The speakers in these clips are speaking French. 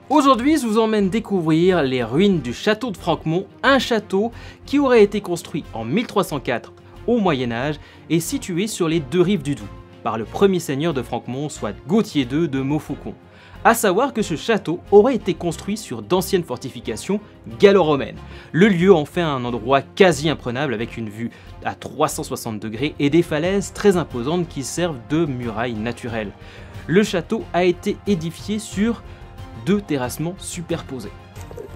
Aujourd'hui, je vous emmène découvrir les ruines du château de Franquemont, un château qui aurait été construit en 1304 au Moyen-Âge et situé sur les deux rives du Doubs, par le premier seigneur de Franquemont, soit Gauthier II de Montfaucon. A savoir que ce château aurait été construit sur d'anciennes fortifications gallo-romaines. Le lieu en fait un endroit quasi imprenable avec une vue à 360 degrés et des falaises très imposantes qui servent de murailles naturelles. Le château a été édifié sur deux terrassements superposés.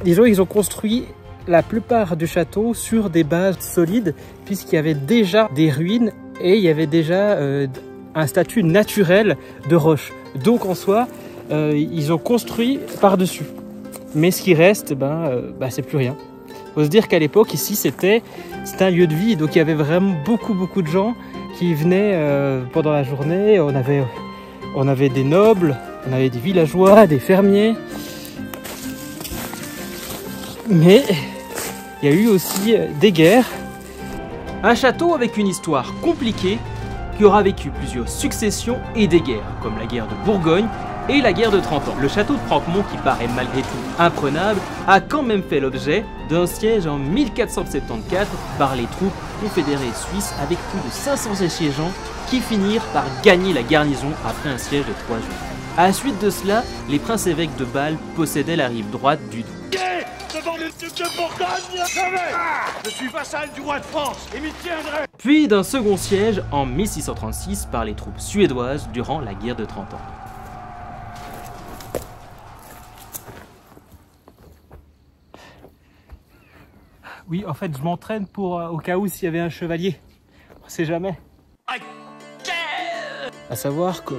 Disons qu'ils ont construit la plupart du château sur des bases solides puisqu'il y avait déjà des ruines et il y avait déjà un statut naturel de roche. Donc en soi, ils ont construit par-dessus. Mais ce qui reste, c'est plus rien. Il faut se dire qu'à l'époque, ici, c'était un lieu de vie. Donc il y avait vraiment beaucoup de gens qui venaient pendant la journée. On avait des nobles, on avait des villageois, des fermiers. Mais il y a eu aussi des guerres. Un château avec une histoire compliquée qui aura vécu plusieurs successions et des guerres, comme la guerre de Bourgogne et la guerre de 30 ans. Le château de Franquemont, qui paraît malgré tout imprenable, a quand même fait l'objet d'un siège en 1474 par les troupes confédérées suisses avec plus de 500 assiégeants qui finirent par gagner la garnison après un siège de 3 jours. À la suite de cela, les princes-évêques de Bâle possédaient la rive droite du Doubs. Devant le duc de Bourgogne, jamais. Je suis vassal du roi de France et m'y tiendrai. Puis d'un second siège en 1636 par les troupes suédoises durant la guerre de 30 ans. Oui, en fait, je m'entraîne pour au cas où s'il y avait un chevalier. On sait jamais. À savoir qu'on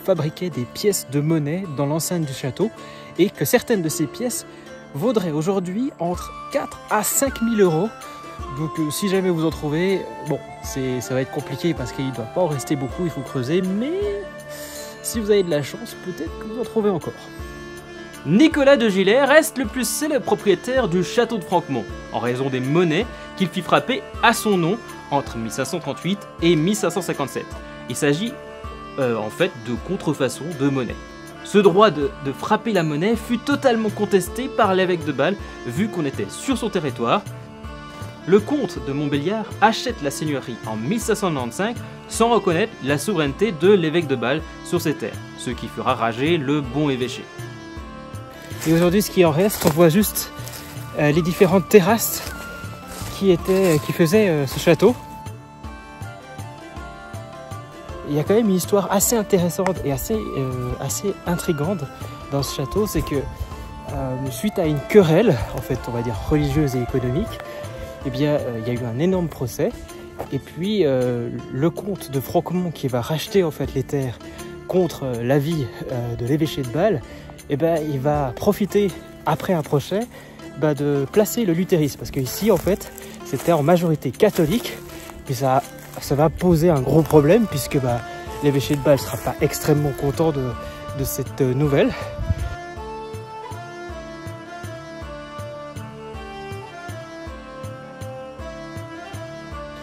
fabriquait des pièces de monnaie dans l'enceinte du château et que certaines de ces pièces vaudraient aujourd'hui entre 4 à 5 000 euros. Donc si jamais vous en trouvez, bon, ça va être compliqué parce qu'il ne doit pas en rester beaucoup, il faut creuser, mais si vous avez de la chance, peut-être que vous en trouvez encore. Nicolas de Gilet reste le plus célèbre propriétaire du château de Franquemont, en raison des monnaies qu'il fit frapper à son nom entre 1538 et 1557. Il s'agit en fait de contrefaçon de monnaie. Ce droit de frapper la monnaie fut totalement contesté par l'évêque de Bâle, vu qu'on était sur son territoire. Le comte de Montbéliard achète la seigneurie en 1595 sans reconnaître la souveraineté de l'évêque de Bâle sur ses terres, ce qui fera rager le bon évêché. Et aujourd'hui, ce qui en reste, on voit juste les différentes terrasses qui faisaient ce château. Il y a quand même une histoire assez intéressante et assez intrigante dans ce château, c'est que suite à une querelle, en fait, on va dire religieuse et économique, eh bien, il y a eu un énorme procès. Et puis, le comte de Franquemont qui va racheter en fait les terres contre l'avis de l'évêché de Bâle, eh ben, il va profiter, après un procès, de placer le luthérisme. Parce qu'ici, en fait, c'était en majorité catholique. Puis ça va poser un gros problème, puisque l'évêché de Bâle ne sera pas extrêmement content de cette nouvelle.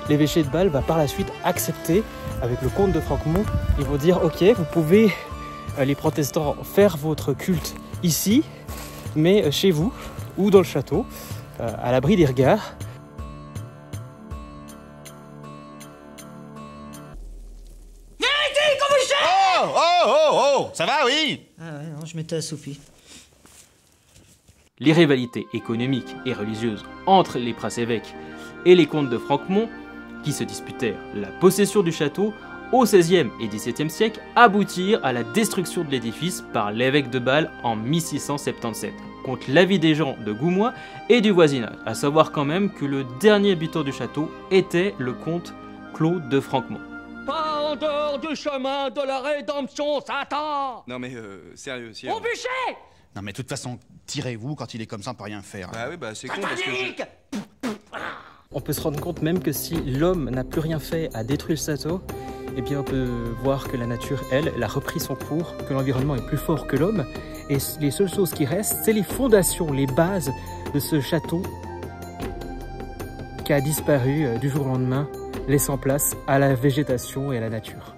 L'évêché de Bâle va par la suite accepter, avec le comte de Franquemont, ils vont dire « Ok, vous pouvez, les protestants, faire votre culte ici, mais chez vous, ou dans le château, à l'abri des regards. » Oh, ça va, oui? Ah ouais, non, je m'étais assoupi. Les rivalités économiques et religieuses entre les princes-évêques et les comtes de Franquemont, qui se disputèrent la possession du château, au XVIe et XVIIe siècle, aboutirent à la destruction de l'édifice par l'évêque de Bâle en 1677, contre l'avis des gens de Goumois et du voisinage. À savoir quand même que le dernier habitant du château était le comte Claude de Franquemont. Pas en dehors du chemin de la rédemption, Satan. Non mais sérieux, si. Mon bûcher. Non mais de toute façon, tirez-vous quand il est comme ça, on peut rien faire. Bah oui, c'est con parce que On peut se rendre compte même que si l'homme n'a plus rien fait à détruire le château, eh bien on peut voir que la nature, elle a repris son cours, que l'environnement est plus fort que l'homme. Et les seules choses qui restent, c'est les fondations, les bases de ce château qui a disparu du jour au lendemain, laissant place à la végétation et à la nature.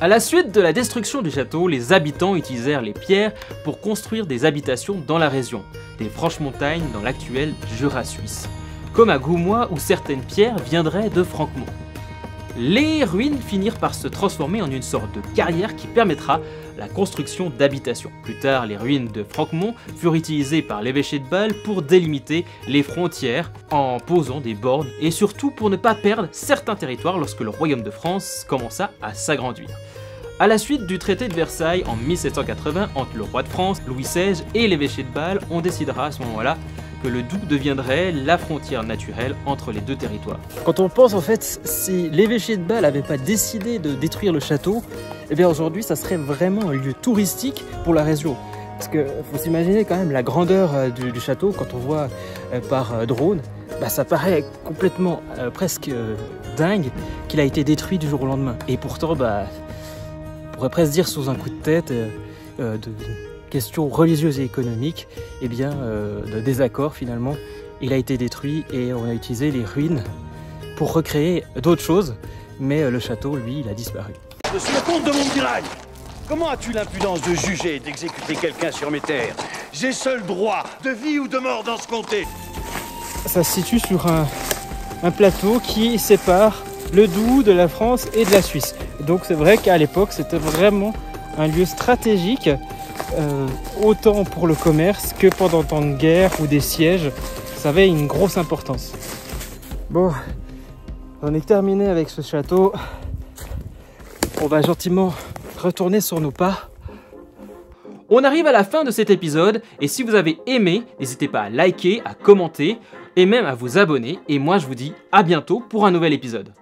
À la suite de la destruction du château, les habitants utilisèrent les pierres pour construire des habitations dans la région, des Franches-Montagnes dans l'actuel Jura suisse, comme à Goumois où certaines pierres viendraient de Franquemont. Les ruines finirent par se transformer en une sorte de carrière qui permettra la construction d'habitations. Plus tard, les ruines de Franquemont furent utilisées par l'évêché de Bâle pour délimiter les frontières en posant des bornes et surtout pour ne pas perdre certains territoires lorsque le royaume de France commença à s'agrandir. À la suite du traité de Versailles en 1780 entre le roi de France, Louis XVI et l'évêché de Bâle, on décidera à ce moment-là que le Doubs deviendrait la frontière naturelle entre les deux territoires. Quand on pense en fait, si l'évêché de Bâle n'avait pas décidé de détruire le château, eh bien aujourd'hui ça serait vraiment un lieu touristique pour la région. Parce que faut s'imaginer quand même la grandeur du château quand on voit par drone, bah, ça paraît complètement presque dingue qu'il a été détruit du jour au lendemain. Et pourtant, bah, on pourrait presque dire sous un coup de tête de questions religieuses et économiques, eh bien, de désaccord finalement, il a été détruit et on a utilisé les ruines pour recréer d'autres choses, mais le château, lui, il a disparu. Je suis le comte de Montmirail. Comment as-tu l'impudence de juger et d'exécuter quelqu'un sur mes terres? J'ai seul droit de vie ou de mort dans ce comté. Ça se situe sur un plateau qui sépare le Doubs de la France et de la Suisse. Donc c'est vrai qu'à l'époque, c'était vraiment un lieu stratégique, autant pour le commerce que pendant temps de guerre ou des sièges. Ça avait une grosse importance. Bon, on est terminé avec ce château. On va gentiment retourner sur nos pas. On arrive à la fin de cet épisode et si vous avez aimé, n'hésitez pas à liker, à commenter et même à vous abonner. Et moi je vous dis à bientôt pour un nouvel épisode.